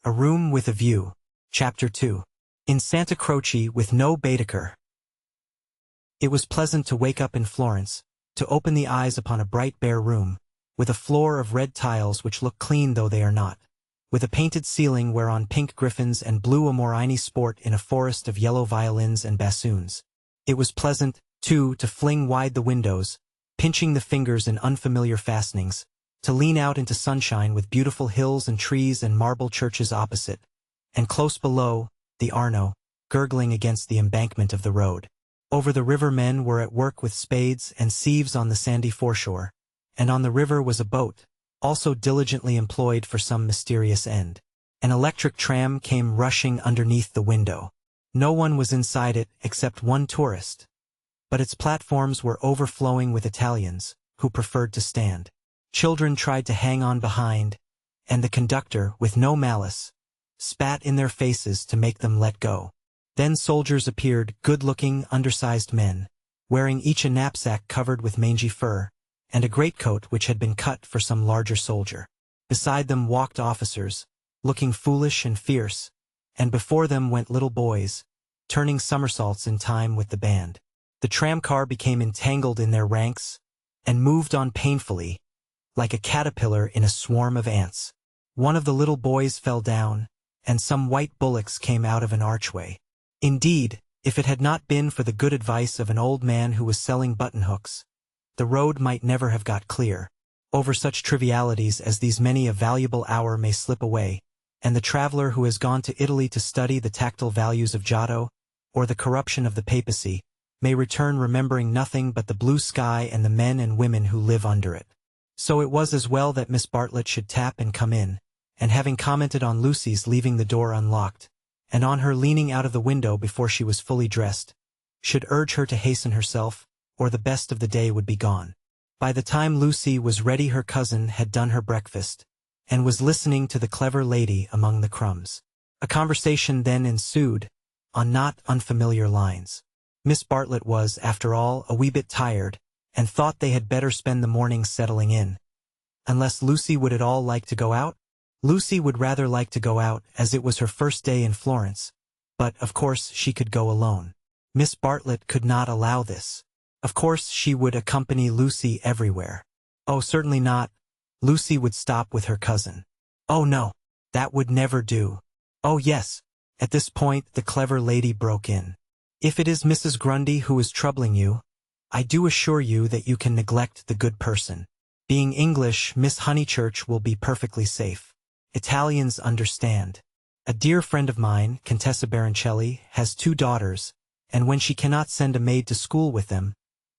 A Room with a View. Chapter 2. In Santa Croce with no Baedeker. It was pleasant to wake up in Florence, to open the eyes upon a bright bare room, with a floor of red tiles which look clean though they are not, with a painted ceiling whereon pink griffins and blue amorini sport in a forest of yellow violins and bassoons. It was pleasant, too, to fling wide the windows, pinching the fingers in unfamiliar fastenings, to lean out into sunshine with beautiful hills and trees and marble churches opposite, and close below, the Arno, gurgling against the embankment of the road. Over the river men were at work with spades and sieves on the sandy foreshore, and on the river was a boat, also diligently employed for some mysterious end. An electric tram came rushing underneath the window. No one was inside it except one tourist, but its platforms were overflowing with Italians, who preferred to stand. Children tried to hang on behind, and the conductor, with no malice, spat in their faces to make them let go. Then soldiers appeared, good-looking, undersized men, wearing each a knapsack covered with mangy fur, and a greatcoat which had been cut for some larger soldier. Beside them walked officers, looking foolish and fierce, and before them went little boys, turning somersaults in time with the band. The tramcar became entangled in their ranks, and moved on painfully, like a caterpillar in a swarm of ants. One of the little boys fell down, and some white bullocks came out of an archway. Indeed, if it had not been for the good advice of an old man who was selling button-hooks, the road might never have got clear. Over such trivialities as these many a valuable hour may slip away, and the traveler who has gone to Italy to study the tactile values of Giotto, or the corruption of the papacy, may return remembering nothing but the blue sky and the men and women who live under it. So it was as well that Miss Bartlett should tap and come in, and having commented on Lucy's leaving the door unlocked, and on her leaning out of the window before she was fully dressed, should urge her to hasten herself, or the best of the day would be gone. By the time Lucy was ready her cousin had done her breakfast, and was listening to the clever lady among the crumbs. A conversation then ensued, on not unfamiliar lines. Miss Bartlett was, after all, a wee bit tired, and thought they had better spend the morning settling in. Unless Lucy would at all like to go out? Lucy would rather like to go out, as it was her first day in Florence, but, of course, she could go alone. Miss Bartlett could not allow this. Of course she would accompany Lucy everywhere. Oh, certainly not. Lucy would stop with her cousin. Oh no, that would never do. Oh yes. At this point the clever lady broke in. If it is Mrs. Grundy who is troubling you, I do assure you that you can neglect the good person. Being English, Miss Honeychurch will be perfectly safe. Italians understand. A dear friend of mine, Contessa Baroncelli, has 2 daughters, and when she cannot send a maid to school with them,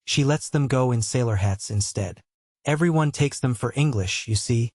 she lets them go in sailor hats instead. Everyone takes them for English, you see,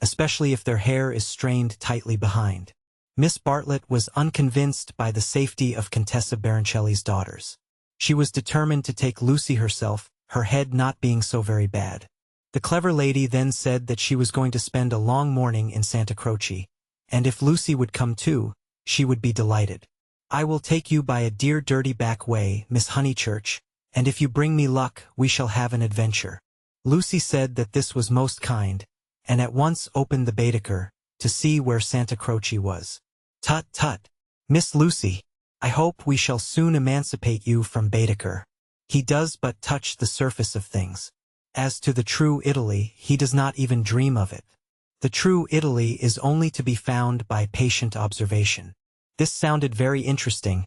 especially if their hair is strained tightly behind. Miss Bartlett was unconvinced by the safety of Contessa Baroncelli's daughters. She was determined to take Lucy herself, her head not being so very bad. The clever lady then said that she was going to spend a long morning in Santa Croce, and if Lucy would come too, she would be delighted. I will take you by a dear dirty back way, Miss Honeychurch, and if you bring me luck, we shall have an adventure. Lucy said that this was most kind, and at once opened the Baedeker, to see where Santa Croce was. Tut tut, Miss Lucy, I hope we shall soon emancipate you from Baedeker. He does but touch the surface of things. As to the true Italy, he does not even dream of it. The true Italy is only to be found by patient observation. This sounded very interesting,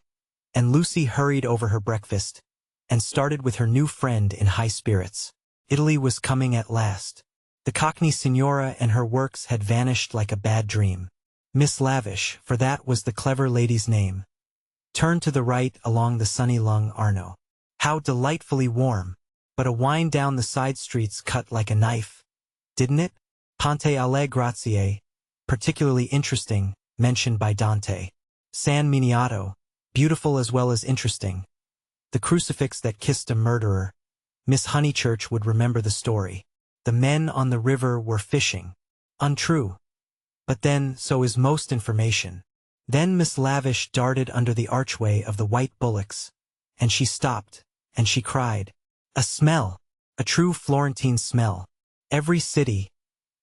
and Lucy hurried over her breakfast, and started with her new friend in high spirits. Italy was coming at last. The Cockney Signora and her works had vanished like a bad dream. Miss Lavish, for that was the clever lady's name, turned to the right along the sunny Lung Arno. How delightfully warm, but a wind down the side streets cut like a knife, didn't it? Ponte alle Grazie, particularly interesting, mentioned by Dante. San Miniato, beautiful as well as interesting. The crucifix that kissed a murderer. Miss Honeychurch would remember the story. The men on the river were fishing. Untrue. But then, so is most information. Then Miss Lavish darted under the archway of the white bullocks, and she stopped, and she cried, "A smell! A true Florentine smell! Every city,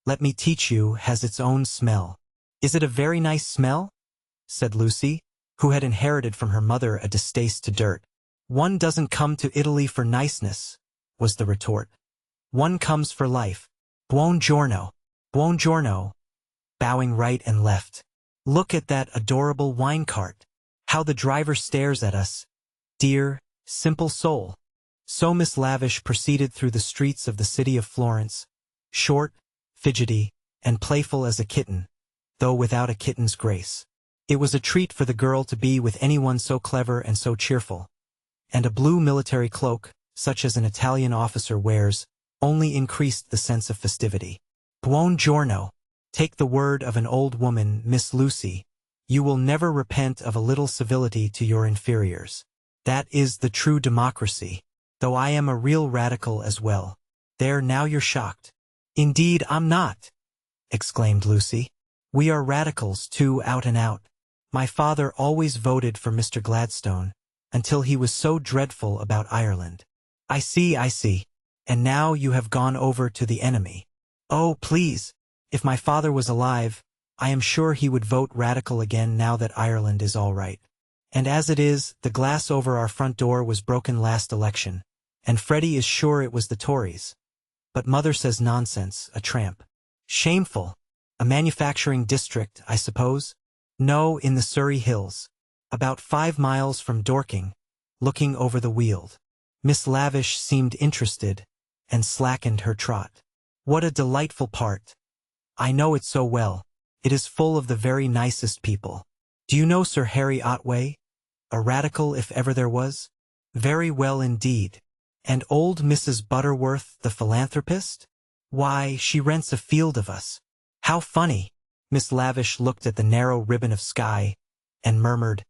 let me teach you, has its own smell. "Is it a very nice smell?" said Lucy, who had inherited from her mother a distaste to dirt. "One doesn't come to Italy for niceness," was the retort. "One comes for life. Buongiorno. Buongiorno," bowing right and left. "Look at that adorable wine cart. How the driver stares at us. Dear, simple soul." So Miss Lavish proceeded through the streets of the city of Florence, short, fidgety, and playful as a kitten, though without a kitten's grace. It was a treat for the girl to be with anyone so clever and so cheerful, and a blue military cloak, such as an Italian officer wears, only increased the sense of festivity. "Buongiorno. Take the word of an old woman, Miss Lucy. You will never repent of a little civility to your inferiors. That is the true democracy, though I am a real radical as well. There, now you're shocked." "Indeed I'm not," exclaimed Lucy. "We are radicals, too, out and out. My father always voted for Mr. Gladstone, until he was so dreadful about Ireland." I see. And now you have gone over to the enemy." "Oh, please, if my father was alive, I am sure he would vote radical again now that Ireland is all right. And as it is, the glass over our front door was broken last election, and Freddie is sure it was the Tories. But mother says nonsense, a tramp." "Shameful. A manufacturing district, I suppose?" "No, in the Surrey Hills. About 5 miles from Dorking, looking over the Weald." Miss Lavish seemed interested, and slackened her trot. "What a delightful part. I know it so well. It is full of the very nicest people. Do you know Sir Harry Otway? A radical if ever there was?" "Very well indeed." "And old Mrs. Butterworth, the philanthropist? Why, she rents a field of us." "How funny." Miss Lavish looked at the narrow ribbon of sky, and murmured,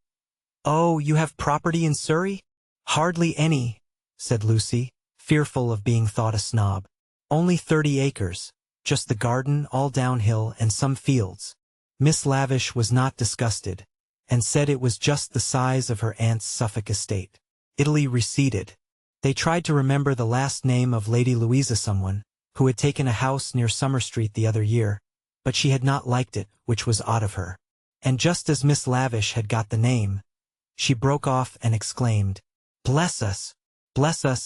"Oh, you have property in Surrey?" "Hardly any," said Lucy, fearful of being thought a snob. "Only 30 acres, just the garden, all downhill, and some fields." Miss Lavish was not disgusted, and said it was just the size of her aunt's Suffolk estate. Italy receded. They tried to remember the last name of Lady Louisa someone, who had taken a house near Summer Street the other year, but she had not liked it, which was odd of her. And just as Miss Lavish had got the name, she broke off and exclaimed, bless us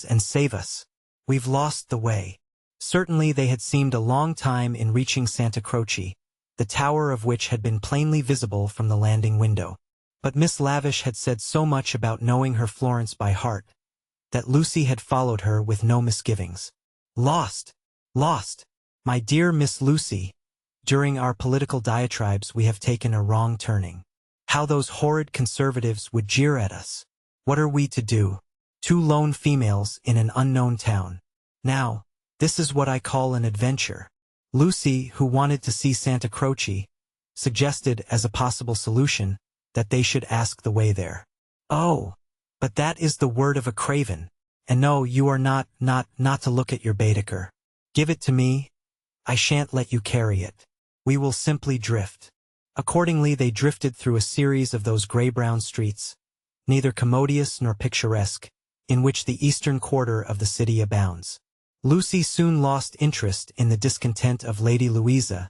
and save us. We've lost the way." Certainly they had seemed a long time in reaching Santa Croce, the tower of which had been plainly visible from the landing window. But Miss Lavish had said so much about knowing her Florence by heart, that Lucy had followed her with no misgivings. Lost! My dear Miss Lucy, during our political diatribes we have taken a wrong turning. How those horrid conservatives would jeer at us. What are we to do? 2 lone females in an unknown town. Now, this is what I call an adventure. Lucy, who wanted to see Santa Croce, suggested as a possible solution that they should ask the way there. "Oh, but that is the word of a craven. And no, you are not to look at your Baedeker. Give it to me. I shan't let you carry it. We will simply drift." Accordingly they drifted through a series of those gray-brown streets, neither commodious nor picturesque, in which the eastern quarter of the city abounds. Lucy soon lost interest in the discontent of Lady Louisa,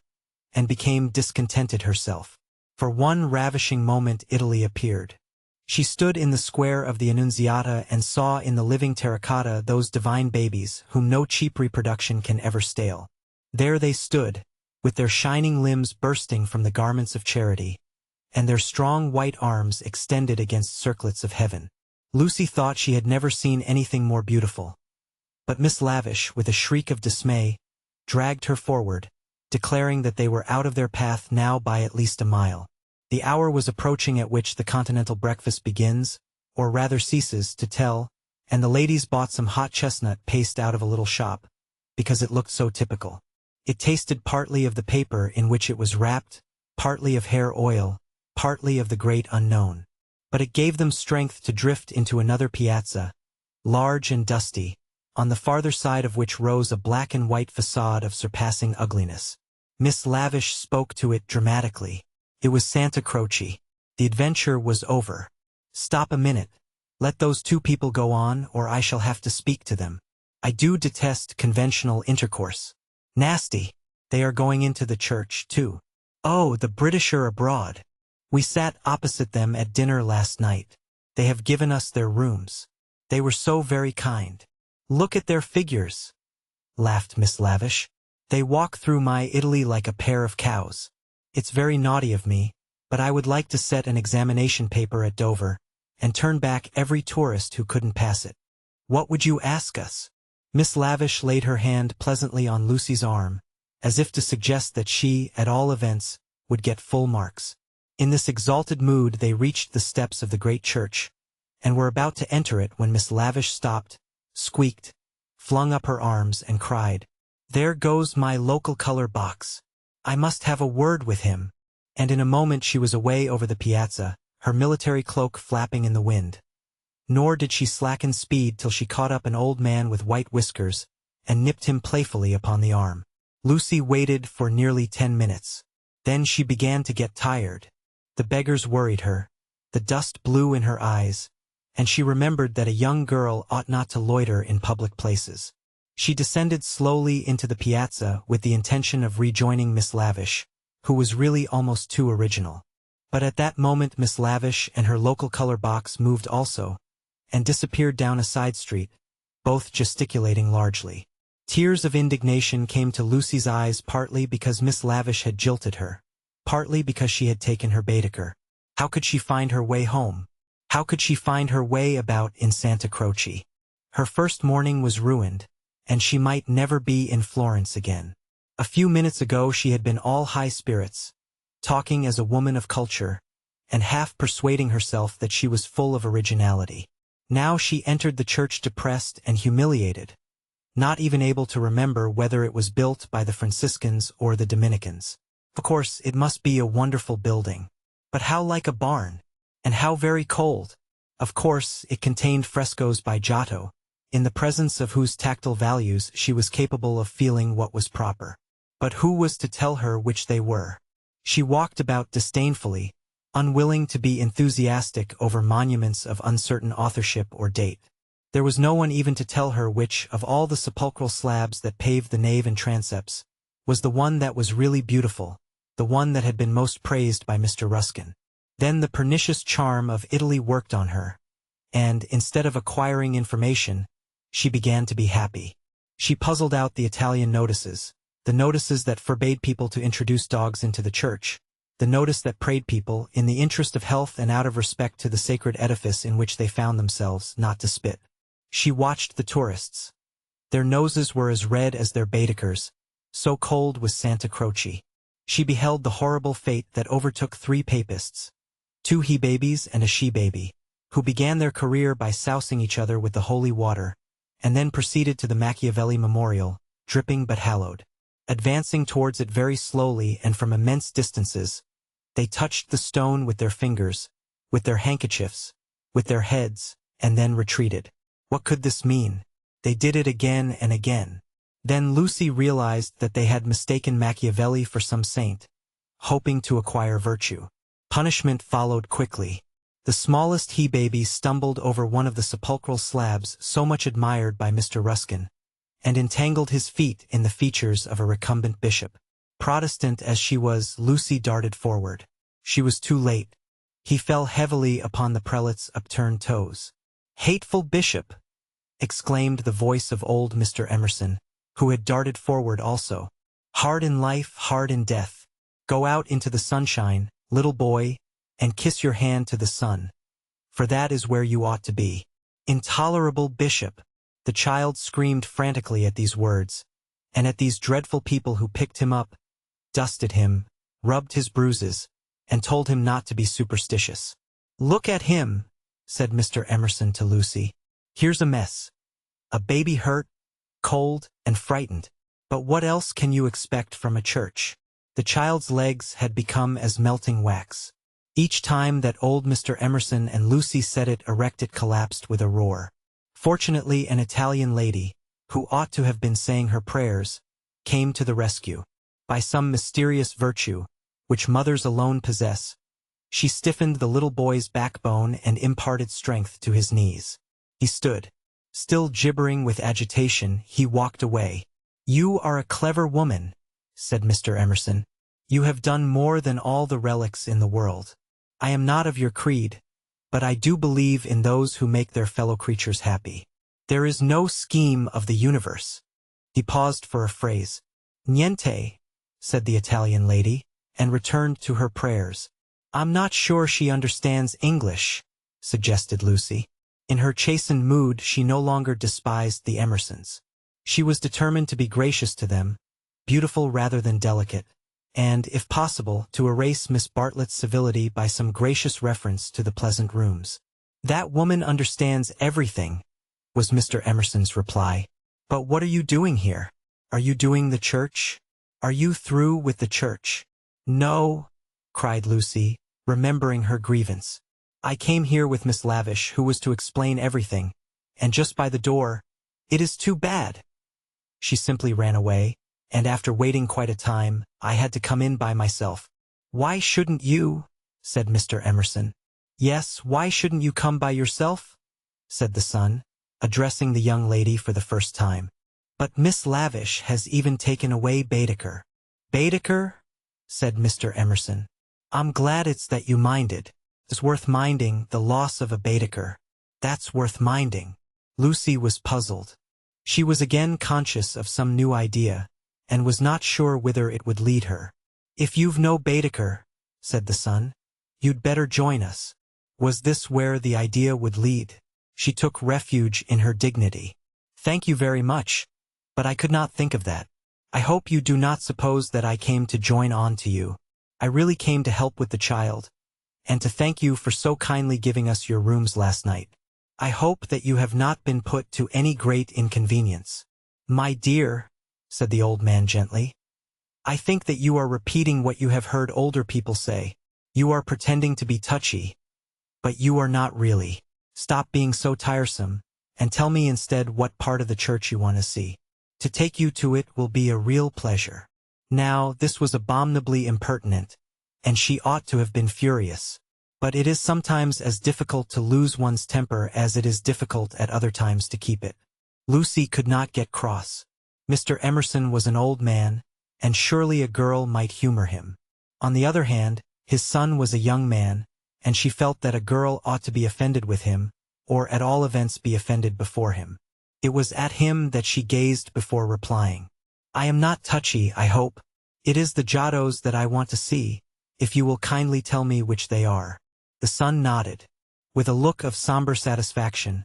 and became discontented herself. For one ravishing moment Italy appeared. She stood in the square of the Annunziata and saw in the living terracotta those divine babies whom no cheap reproduction can ever stale. There they stood, with their shining limbs bursting from the garments of charity, and their strong white arms extended against circlets of heaven. Lucy thought she had never seen anything more beautiful. But Miss Lavish, with a shriek of dismay, dragged her forward, declaring that they were out of their path now by at least a mile. The hour was approaching at which the continental breakfast begins, or rather ceases, to tell, and the ladies bought some hot chestnut paste out of a little shop, because it looked so typical. It tasted partly of the paper in which it was wrapped, partly of hair oil, partly of the great unknown. But it gave them strength to drift into another piazza, large and dusty, on the farther side of which rose a black and white facade of surpassing ugliness. Miss Lavish spoke to it dramatically. It was Santa Croce. The adventure was over. "Stop a minute. Let those 2 people go on, or I shall have to speak to them. I do detest conventional intercourse. Nasty. They are going into the church, too." "Oh, the British are abroad. We sat opposite them at dinner last night. They have given us their rooms. They were so very kind. Look at their figures," laughed Miss Lavish. "They walk through my Italy like a pair of cows. It's very naughty of me, but I would like to set an examination paper at Dover, and turn back every tourist who couldn't pass it. What would you ask us?" Miss Lavish laid her hand pleasantly on Lucy's arm, as if to suggest that she, at all events, would get full marks. In this exalted mood they reached the steps of the great church, and were about to enter it when Miss Lavish stopped, squeaked, flung up her arms, and cried, "There goes my local color box. I must have a word with him." And in a moment she was away over the piazza, her military cloak flapping in the wind. Nor did she slacken speed till she caught up an old man with white whiskers, and nipped him playfully upon the arm. Lucy waited for nearly 10 minutes. Then she began to get tired. The beggars worried her, the dust blew in her eyes, and she remembered that a young girl ought not to loiter in public places. She descended slowly into the piazza with the intention of rejoining Miss Lavish, who was really almost too original. But at that moment Miss Lavish and her local color box moved also, and disappeared down a side street, both gesticulating largely. Tears of indignation came to Lucy's eyes, partly because Miss Lavish had jilted her, partly because she had taken her Baedeker. How could she find her way home? How could she find her way about in Santa Croce? Her first morning was ruined, and she might never be in Florence again. A few minutes ago she had been all high spirits, talking as a woman of culture, and half persuading herself that she was full of originality. Now she entered the church depressed and humiliated, not even able to remember whether it was built by the Franciscans or the Dominicans. Of course, it must be a wonderful building. But how like a barn, and how very cold. Of course, it contained frescoes by Giotto, in the presence of whose tactile values she was capable of feeling what was proper. But who was to tell her which they were? She walked about disdainfully, unwilling to be enthusiastic over monuments of uncertain authorship or date. There was no one even to tell her which, of all the sepulchral slabs that paved the nave and transepts, was the one that was really beautiful, the one that had been most praised by Mr. Ruskin. Then the pernicious charm of Italy worked on her, and, instead of acquiring information, she began to be happy. She puzzled out the Italian notices, the notices that forbade people to introduce dogs into the church, the notice that prayed people, in the interest of health and out of respect to the sacred edifice in which they found themselves, not to spit. She watched the tourists. Their noses were as red as their Baedekers, so cold was Santa Croce. She beheld the horrible fate that overtook 3 papists, 2 he-babies and a she-baby, who began their career by sousing each other with the holy water, and then proceeded to the Machiavelli memorial, dripping but hallowed. Advancing towards it very slowly and from immense distances, they touched the stone with their fingers, with their handkerchiefs, with their heads, and then retreated. What could this mean? They did it again and again. Then Lucy realized that they had mistaken Machiavelli for some saint, hoping to acquire virtue. Punishment followed quickly. The smallest he-baby stumbled over one of the sepulchral slabs so much admired by Mr. Ruskin, and entangled his feet in the features of a recumbent bishop. Protestant as she was, Lucy darted forward. She was too late. He fell heavily upon the prelate's upturned toes. "Hateful bishop!" exclaimed the voice of old Mr. Emerson, who had darted forward also. "Hard in life, hard in death. Go out into the sunshine, little boy, and kiss your hand to the sun, for that is where you ought to be." Intolerable bishop! The child screamed frantically at these words, and at these dreadful people who picked him up, dusted him, rubbed his bruises, and told him not to be superstitious. "Look at him," said Mr. Emerson to Lucy. "Here's a mess. A baby hurt, cold, and frightened. But what else can you expect from a church?" The child's legs had become as melting wax. Each time that old Mr. Emerson and Lucy said it erect it collapsed with a roar. Fortunately an Italian lady, who ought to have been saying her prayers, came to the rescue. By some mysterious virtue, which mothers alone possess, she stiffened the little boy's backbone and imparted strength to his knees. He stood. Still gibbering with agitation, he walked away. "You are a clever woman," said Mr. Emerson. You have done more than all the relics in the world. I am not of your creed, but I do believe in those who make their fellow creatures happy. There is no scheme of the universe." He paused for a phrase. "Niente," said the Italian lady, and returned to her prayers. "I'm not sure she understands English," suggested Lucy. In her chastened mood, she no longer despised the Emersons. She was determined to be gracious to them, beautiful rather than delicate, and, if possible, to erase Miss Bartlett's civility by some gracious reference to the pleasant rooms. "That woman understands everything," was Mr. Emerson's reply. "But what are you doing here? Are you doing the church? Are you through with the church?" "No," cried Lucy, remembering her grievance. "I came here with Miss Lavish, who was to explain everything, and just by the door, it is too bad." She simply ran away, and after waiting quite a time, I had to come in by myself. "Why shouldn't you?" said Mr. Emerson. "Yes, why shouldn't you come by yourself?" said the son, addressing the young lady for the first time. "But Miss Lavish has even taken away Baedeker." "Baedeker?" said Mr. Emerson. "I'm glad it's that you minded. It's worth minding, the loss of a Baedeker. That's worth minding." Lucy was puzzled. She was again conscious of some new idea, and was not sure whither it would lead her. "If you've no Baedeker," said the son, "you'd better join us." Was this where the idea would lead? She took refuge in her dignity. "Thank you very much, but I could not think of that. I hope you do not suppose that I came to join on to you. I really came to help with the child, and to thank you for so kindly giving us your rooms last night. I hope that you have not been put to any great inconvenience." "My dear," said the old man gently, "I think that you are repeating what you have heard older people say. You are pretending to be touchy, but you are not really. Stop being so tiresome, and tell me instead what part of the church you want to see. To take you to it will be a real pleasure." Now, this was abominably impertinent, and she ought to have been furious. But it is sometimes as difficult to lose one's temper as it is difficult at other times to keep it. Lucy could not get cross. Mr. Emerson was an old man, and surely a girl might humor him. On the other hand, his son was a young man, and she felt that a girl ought to be offended with him, or at all events be offended before him. It was at him that she gazed before replying. "I am not touchy, I hope. It is the Giottos that I want to see, if you will kindly tell me which they are." The son nodded. With a look of somber satisfaction,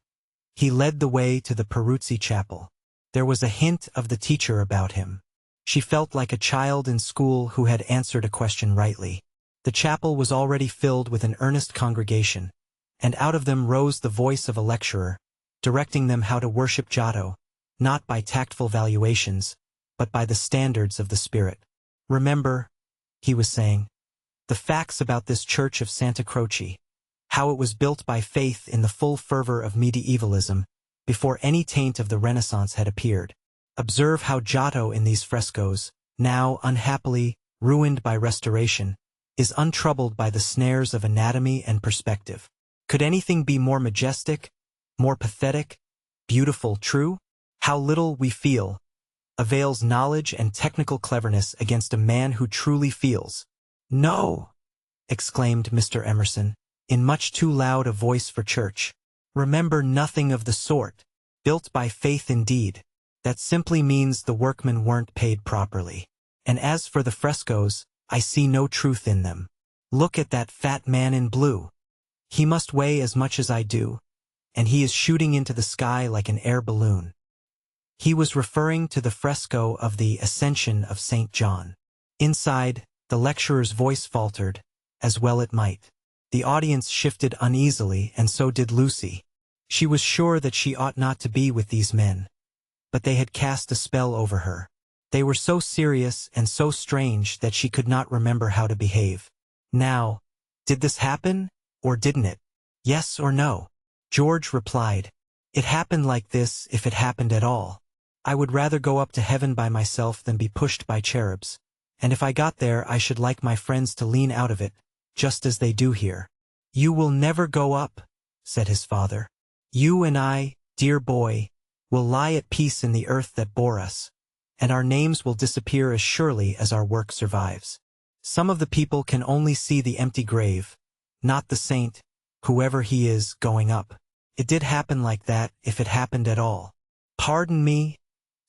he led the way to the Peruzzi chapel. There was a hint of the teacher about him. She felt like a child in school who had answered a question rightly. The chapel was already filled with an earnest congregation, and out of them rose the voice of a lecturer, directing them how to worship Giotto, not by tactful valuations, but by the standards of the Spirit. "Remember," he was saying, "the facts about this church of Santa Croce, how it was built by faith in the full fervor of medievalism, before any taint of the Renaissance had appeared. Observe how Giotto in these frescoes, now, unhappily, ruined by restoration, is untroubled by the snares of anatomy and perspective. Could anything be more majestic, more pathetic, beautiful, true? How little we feel avails knowledge and technical cleverness against a man who truly feels." "No!" exclaimed Mr. Emerson, in much too loud a voice for church. "Remember nothing of the sort. Built by faith indeed. That simply means the workmen weren't paid properly. And as for the frescoes, I see no truth in them. Look at that fat man in blue. He must weigh as much as I do, and he is shooting into the sky like an air balloon." He was referring to the fresco of the Ascension of St. John. Inside, the lecturer's voice faltered, as well it might. The audience shifted uneasily, and so did Lucy. She was sure that she ought not to be with these men, but they had cast a spell over her. They were so serious and so strange that she could not remember how to behave. Now, did this happen, or didn't it? Yes or no? George replied, "It happened like this if it happened at all. I would rather go up to heaven by myself than be pushed by cherubs, and if I got there I should like my friends to lean out of it, just as they do here." "You will never go up," said his father. "You and I, dear boy, will lie at peace in the earth that bore us, and our names will disappear as surely as our work survives." Some of the people can only see the empty grave, not the saint, whoever he is, going up. It did happen like that, if it happened at all. Pardon me,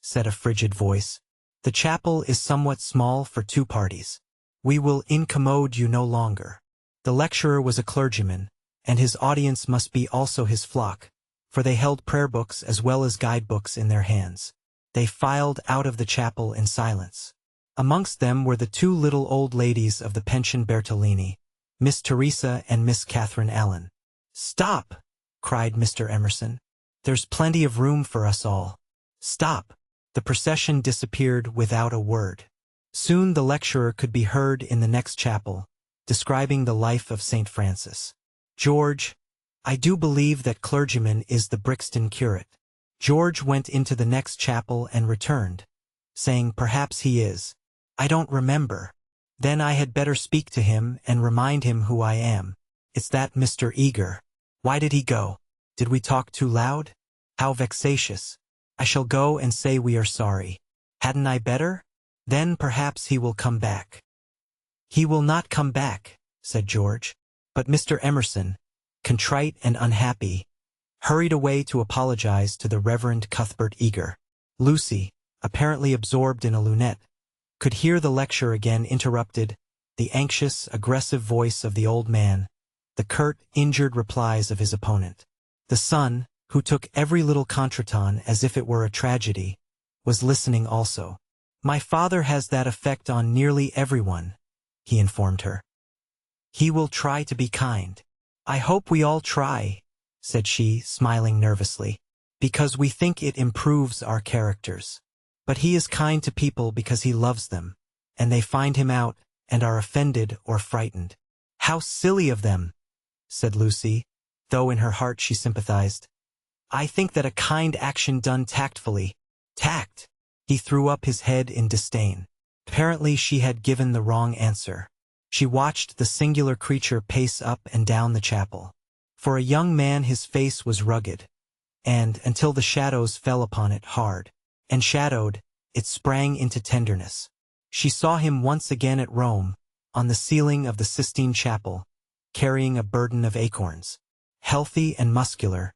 said a frigid voice. The chapel is somewhat small for 2 parties. We will incommode you no longer. The lecturer was a clergyman, and his audience must be also his flock, for they held prayer books as well as guidebooks in their hands. They filed out of the chapel in silence. Amongst them were the 2 little old ladies of the pension Bertolini, Miss Teresa and Miss Catherine Allen. "Stop!" cried Mr. Emerson. "There's plenty of room for us all. Stop!" The procession disappeared without a word. Soon the lecturer could be heard in the next chapel, describing the life of St. Francis. "George, I do believe that clergyman is the Brixton curate." George went into the next chapel and returned, saying, "Perhaps he is. I don't remember. Then I had better speak to him and remind him who I am. It's that Mr. Eager. Why did he go? Did we talk too loud? How vexatious. I shall go and say we are sorry. Hadn't I better? Then perhaps he will come back." "He will not come back," said George. But Mr. Emerson, contrite and unhappy, hurried away to apologize to the Reverend Cuthbert Eager. Lucy, apparently absorbed in a lunette, could hear the lecture again interrupted, the anxious, aggressive voice of the old man, the curt, injured replies of his opponent. The son, who took every little contretemps as if it were a tragedy, was listening also. "My father has that effect on nearly everyone," he informed her. "He will try to be kind." "I hope we all try," said she, smiling nervously, "because we think it improves our characters. But he is kind to people because he loves them, and they find him out, and are offended or frightened." "How silly of them," said Lucy, though in her heart she sympathized. "I think that a kind action done tactfully—" "Tact!" He threw up his head in disdain. Apparently she had given the wrong answer. She watched the singular creature pace up and down the chapel. For a young man his face was rugged, and, until the shadows fell upon it hard and shadowed, it sprang into tenderness. She saw him once again at Rome, on the ceiling of the Sistine Chapel, carrying a burden of acorns. Healthy and muscular,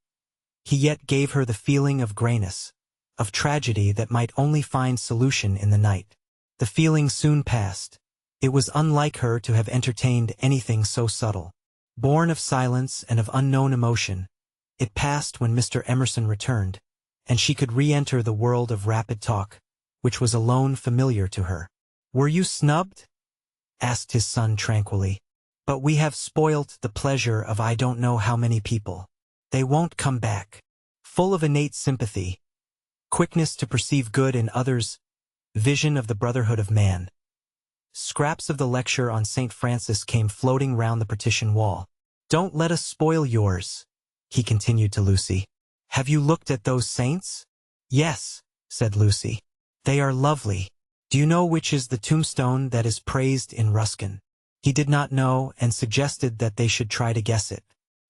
he yet gave her the feeling of grayness, of tragedy that might only find solution in the night. The feeling soon passed. It was unlike her to have entertained anything so subtle. Born of silence and of unknown emotion, it passed when Mr. Emerson returned, and she could re-enter the world of rapid talk, which was alone familiar to her. "Were you snubbed?" asked his son tranquilly. "But we have spoilt the pleasure of I don't know how many people. They won't come back." Full of innate sympathy, quickness to perceive good in others, vision of the brotherhood of man, scraps of the lecture on St. Francis came floating round the partition wall. "Don't let us spoil yours," he continued to Lucy. "Have you looked at those saints?" "Yes," said Lucy. "They are lovely. Do you know which is the tombstone that is praised in Ruskin?" He did not know, and suggested that they should try to guess it.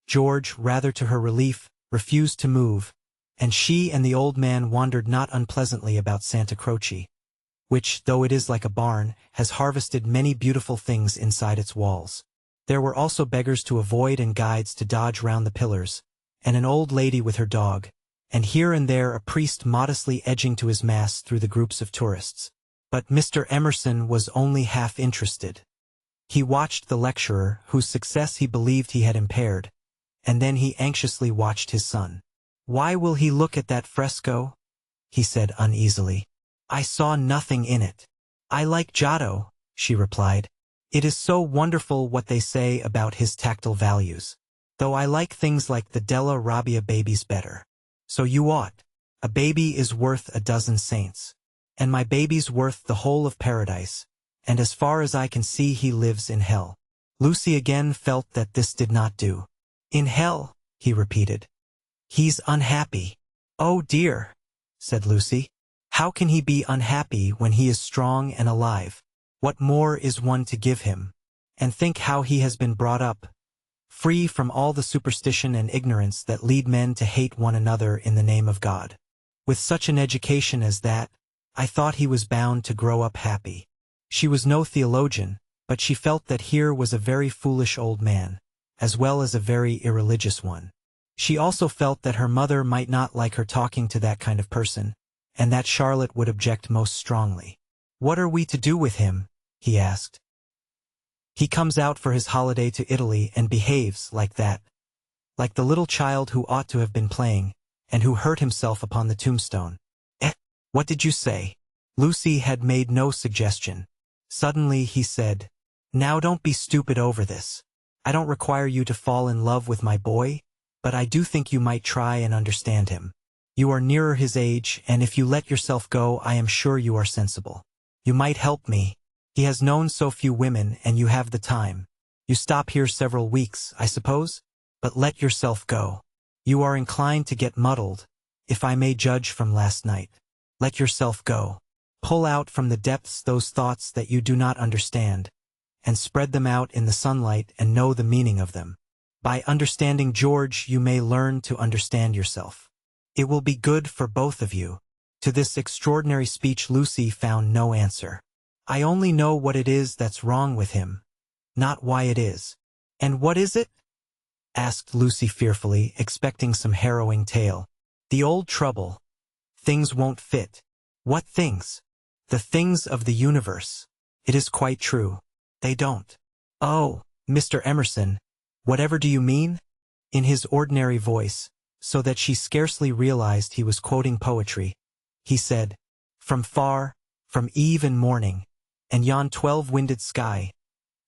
George, rather to her relief, refused to move, and she and the old man wandered not unpleasantly about Santa Croce, which, though it is like a barn, has harvested many beautiful things inside its walls. There were also beggars to avoid and guides to dodge round the pillars, and an old lady with her dog, and here and there a priest modestly edging to his mass through the groups of tourists. But Mr. Emerson was only half interested. He watched the lecturer, whose success he believed he had impaired, and then he anxiously watched his son. "Why will he look at that fresco?" he said uneasily. "I saw nothing in it." "I like Giotto," she replied. "It is so wonderful what they say about his tactile values. Though I like things like the Della Robbia babies better. So you ought. A baby is worth a dozen saints. And my baby's worth the whole of paradise, and as far as I can see he lives in hell." Lucy again felt that this did not do. "In hell," he repeated. "He's unhappy." "Oh dear," said Lucy. "How can he be unhappy when he is strong and alive? What more is one to give him? And think how he has been brought up, free from all the superstition and ignorance that lead men to hate one another in the name of God. With such an education as that, I thought he was bound to grow up happy." She was no theologian, but she felt that here was a very foolish old man, as well as a very irreligious one. She also felt that her mother might not like her talking to that kind of person, and that Charlotte would object most strongly. "What are we to do with him?" he asked. "He comes out for his holiday to Italy and behaves like that. Like the little child who ought to have been playing, and who hurt himself upon the tombstone." "Eh? What did you say?" Lucy had made no suggestion. Suddenly he said, "Now don't be stupid over this. I don't require you to fall in love with my boy, but I do think you might try and understand him. You are nearer his age, and if you let yourself go, I am sure you are sensible. You might help me. He has known so few women, and you have the time. You stop here several weeks, I suppose? But let yourself go. You are inclined to get muddled, if I may judge from last night. Let yourself go. Pull out from the depths those thoughts that you do not understand, and spread them out in the sunlight and know the meaning of them. By understanding George, you may learn to understand yourself. It will be good for both of you." To this extraordinary speech Lucy found no answer. "I only know what it is that's wrong with him, not why it is." "And what is it?" asked Lucy fearfully, expecting some harrowing tale. "The old trouble. Things won't fit." "What things?" "The things of the universe. It is quite true. They don't." "Oh, Mr. Emerson, whatever do you mean?" In his ordinary voice, so that she scarcely realized he was quoting poetry, he said, "From far, from eve and morning, and yon 12-winded sky,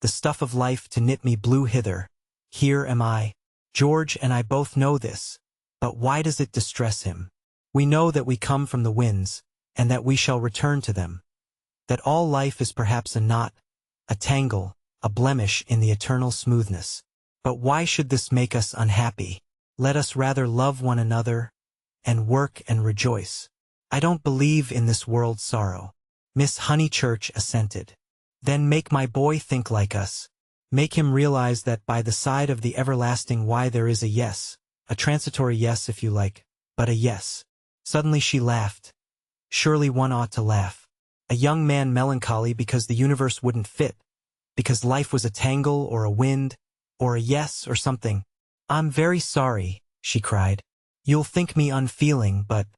the stuff of life to knit me blew hither. Here am I." George and I both know this, but why does it distress him? We know that we come from the winds, and that we shall return to them. That all life is perhaps a knot, a tangle, a blemish in the eternal smoothness. But why should this make us unhappy? Let us rather love one another, and work and rejoice. I don't believe in this world's sorrow. Miss Honeychurch assented. Then make my boy think like us. Make him realize that by the side of the everlasting why there is a yes, a transitory yes if you like, but a yes. Suddenly she laughed. Surely one ought to laugh. A young man melancholy because the universe wouldn't fit, because life was a tangle or a wind, or a yes or something. "I'm very sorry," she cried. "You'll think me unfeeling, but...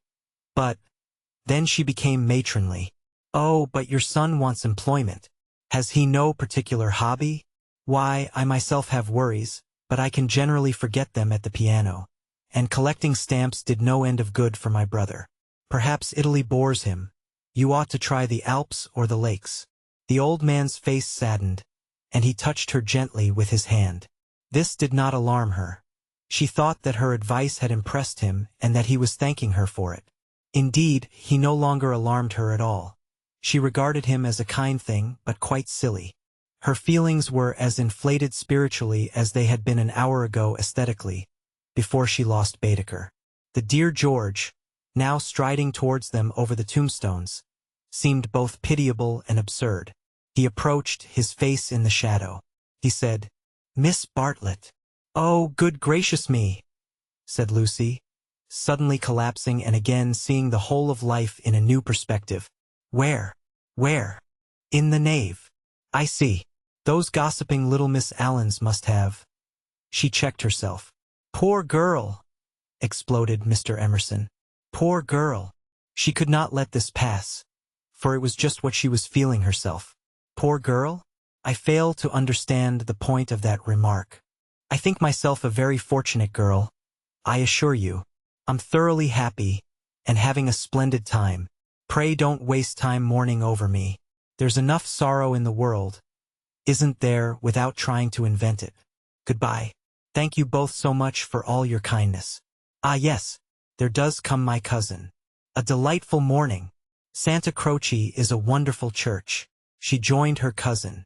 Then she became matronly. "Oh, but your son wants employment. Has he no particular hobby?" "Why, I myself have worries, but I can generally forget them at the piano. And collecting stamps did no end of good for my brother. Perhaps Italy bores him. You ought to try the Alps or the lakes." The old man's face saddened, and he touched her gently with his hand. This did not alarm her. She thought that her advice had impressed him and that he was thanking her for it. Indeed, he no longer alarmed her at all. She regarded him as a kind thing, but quite silly. Her feelings were as inflated spiritually as they had been an hour ago aesthetically, before she lost Baedeker. The dear George, now striding towards them over the tombstones, seemed both pitiable and absurd. He approached, his face in the shadow. He said, "Miss Bartlett." "Oh, good gracious me," said Lucy, suddenly collapsing and again seeing the whole of life in a new perspective. Where? In the nave. I see. Those gossiping little Miss Allens must have." She checked herself. "Poor girl," exploded Mr. Emerson. "Poor girl." She could not let this pass, for it was just what she was feeling herself. Poor girl? I fail to understand the point of that remark. I think myself a very fortunate girl, I assure you. I'm thoroughly happy, and having a splendid time. Pray don't waste time mourning over me. There's enough sorrow in the world, isn't there, without trying to invent it. Goodbye. Thank you both so much for all your kindness. Ah yes, there does come my cousin. A delightful morning. Santa Croce is a wonderful church. She joined her cousin.